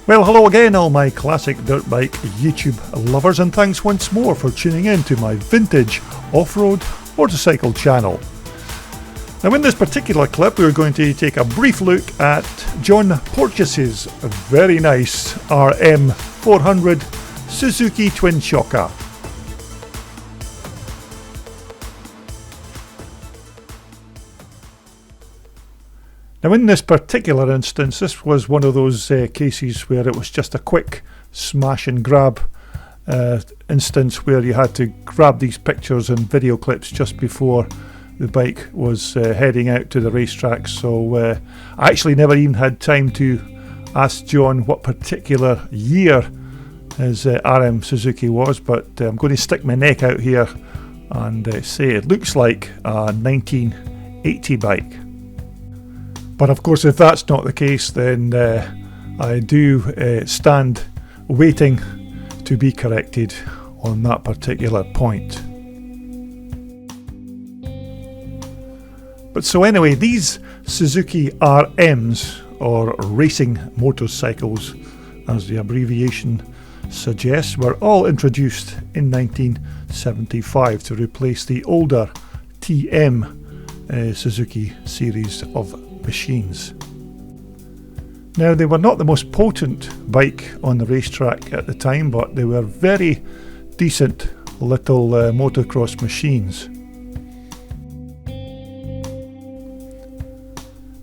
Well, hello again all my classic dirt bike YouTube lovers, and thanks once more for tuning in to my vintage off-road motorcycle channel. Now in this particular clip we're going to take a brief look at John Porteous's very nice RM400 Suzuki Twinshock. Now in this particular instance, this was one of those cases where it was just a quick smash and grab instance where you had to grab these pictures and video clips just before the bike was heading out to the racetrack. So I actually never even had time to ask John what particular year his RM Suzuki was, but I'm going to stick my neck out here and say it looks like a 1980 bike. But of course, if that's not the case, then I do stand waiting to be corrected on that particular point. But so anyway, these Suzuki RMs, or racing motorcycles as the abbreviation suggests, were all introduced in 1975 to replace the older TM Suzuki series of machines. Now they were not the most potent bike on the racetrack at the time, but they were very decent little motocross machines.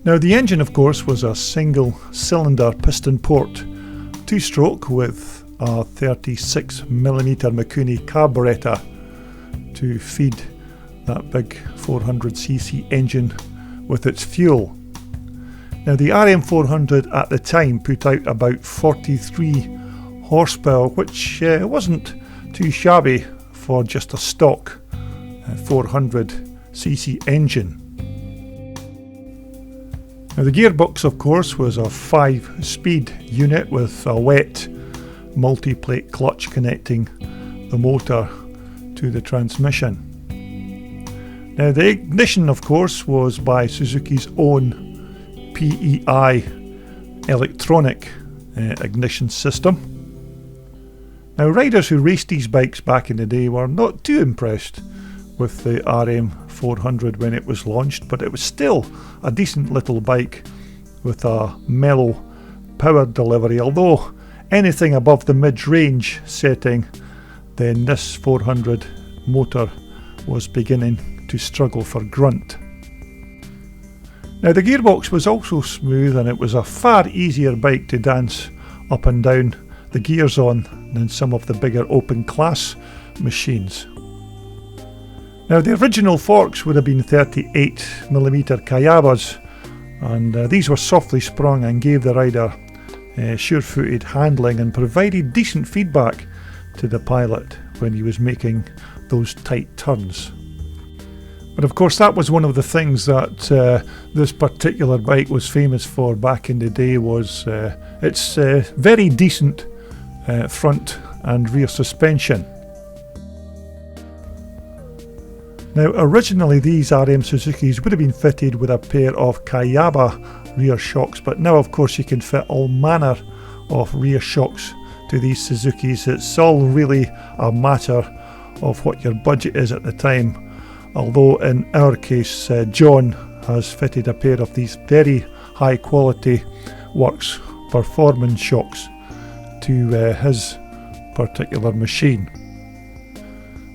Now the engine of course was a single cylinder piston port 2-stroke with a 36mm Mikuni carburettor to feed that big 400cc engine with its fuel. Now the RM400 at the time put out about 43 horsepower, which wasn't too shabby for just a stock 400cc engine. Now the gearbox of course was a 5-speed unit with a wet multi-plate clutch connecting the motor to the transmission. Now the ignition of course was by Suzuki's own PEI electronic ignition system. Now riders who raced these bikes back in the day were not too impressed with the RM400 when it was launched, but it was still a decent little bike with a mellow power delivery, although anything above the mid-range setting, then this 400 motor was beginning to struggle for grunt. Now the gearbox was also smooth, and it was a far easier bike to dance up and down the gears on than some of the bigger open class machines. Now the original forks would have been 38mm Kayabas, and these were softly sprung and gave the rider sure-footed handling and provided decent feedback to the pilot when he was making those tight turns. But of course that was one of the things that this particular bike was famous for back in the day, was its very decent front and rear suspension. Now originally these RM Suzukis would have been fitted with a pair of Kayaba rear shocks, but now of course you can fit all manner of rear shocks to these Suzukis. It's all really a matter of what your budget is at the time. Although in our case John has fitted a pair of these very high quality works performance shocks to his particular machine.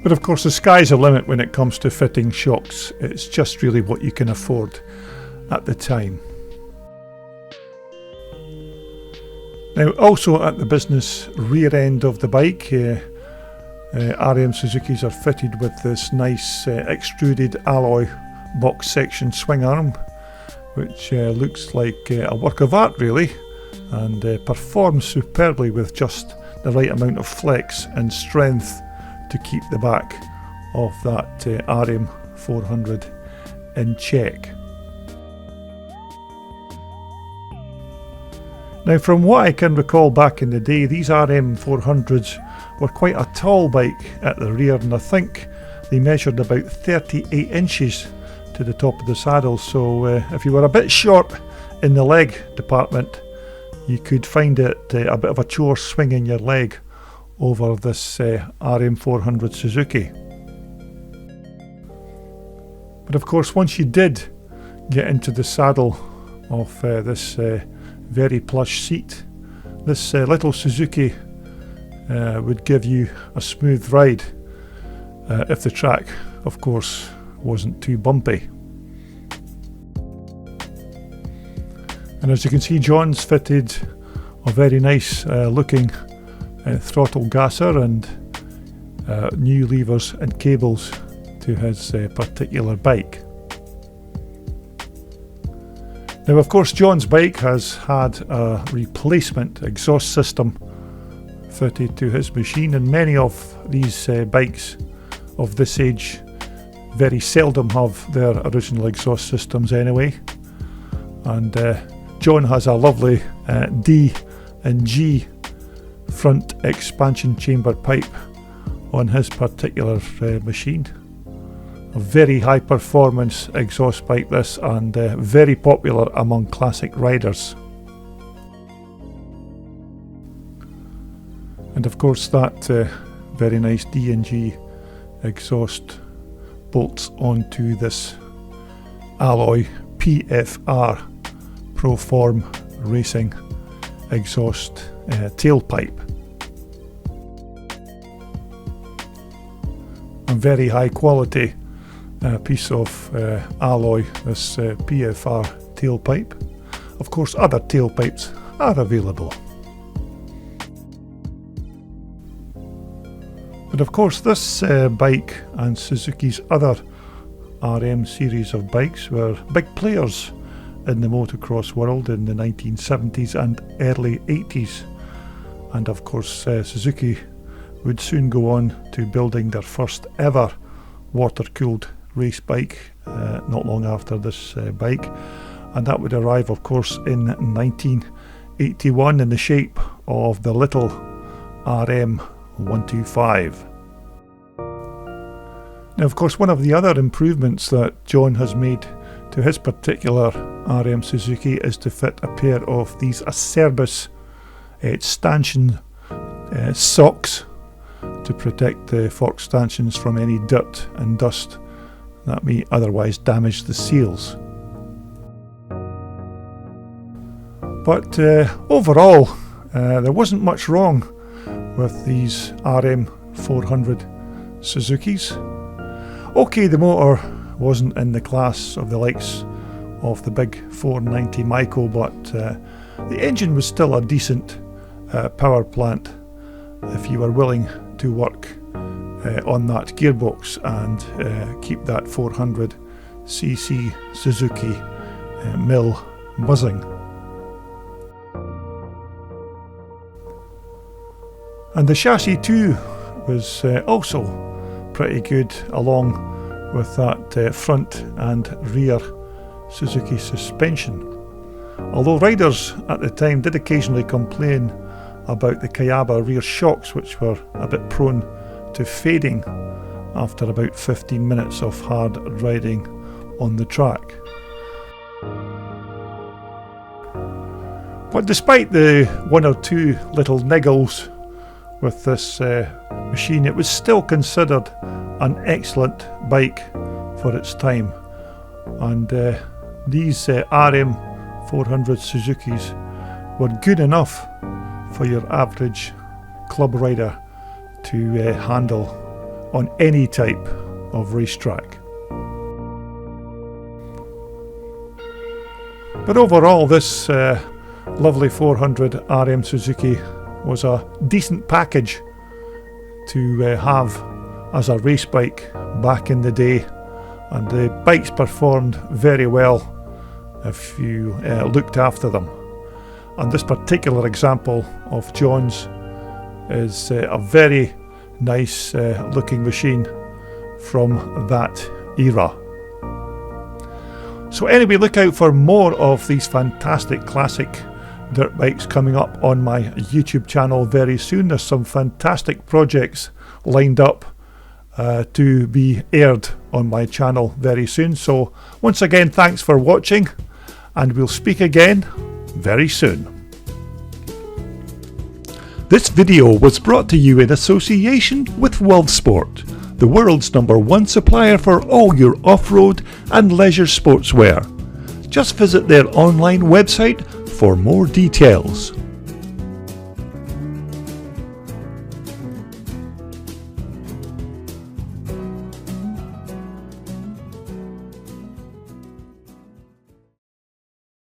But of course the sky's the limit when it comes to fitting shocks. It's just really what you can afford at the time. Now also at the business rear end of the bike, RM Suzukis are fitted with this nice extruded alloy box section swing arm, which looks like a work of art really, and performs superbly with just the right amount of flex and strength to keep the back of that RM400 in check. Now from what I can recall back in the day, these RM400s were quite a tall bike at the rear, and I think they measured about 38 inches to the top of the saddle, so if you were a bit short in the leg department, you could find it a bit of a chore swinging your leg over this RM400 Suzuki. But of course, once you did get into the saddle of this very plush seat, this little Suzuki would give you a smooth ride if the track, of course, wasn't too bumpy. And as you can see, John's fitted a very nice looking throttle gasser and new levers and cables to his particular bike. Now, of course, John's bike has had a replacement exhaust system fitted to his machine, and many of these bikes of this age very seldom have their original exhaust systems anyway. And John has a lovely D and G front expansion chamber pipe on his particular machine. A very high performance exhaust pipe this, and very popular among classic riders. And of course that very nice D&G exhaust bolts onto this alloy PFR Proform Racing exhaust tailpipe. A very high quality piece of alloy, this PFR tailpipe. Of course, other tailpipes are available. But of course, this bike and Suzuki's other RM series of bikes were big players in the motocross world in the 1970s and early 80s. And of course, Suzuki would soon go on to building their first ever water-cooled race bike not long after this bike, and that would arrive, of course, in 1981 in the shape of the little RM125. Now, of course, one of the other improvements that John has made to his particular RM Suzuki is to fit a pair of these Acerbis Stanchion Socks to protect the fork stanchions from any dirt and dust that may otherwise damage the seals. But overall, there wasn't much wrong with these RM400 Suzukis. Okay, the motor wasn't in the class of the likes of the big 490 Micro, but the engine was still a decent power plant if you were willing to work on that gearbox and keep that 400cc Suzuki mill buzzing. And the chassis too was also pretty good, along with that front and rear Suzuki suspension. Although riders at the time did occasionally complain about the Kayaba rear shocks, which were a bit prone to fading after about 15 minutes of hard riding on the track. But despite the one or two little niggles with this machine, it was still considered an excellent bike for its time, and these RM400 Suzukis were good enough for your average club rider to handle on any type of racetrack. But overall, this lovely 400 RM Suzuki was a decent package to have as a race bike back in the day, and the bikes performed very well if you looked after them. And this particular example of John's is a very nice looking machine from that era. So anyway, look out for more of these fantastic classic dirt bikes coming up on my YouTube channel very soon. There's some fantastic projects lined up to be aired on my channel very soon. So once again, thanks for watching, and we'll speak again very soon. This video was brought to you in association with WorldSport, the world's #1 supplier for all your off-road and leisure sportswear. Just visit their online website for more details.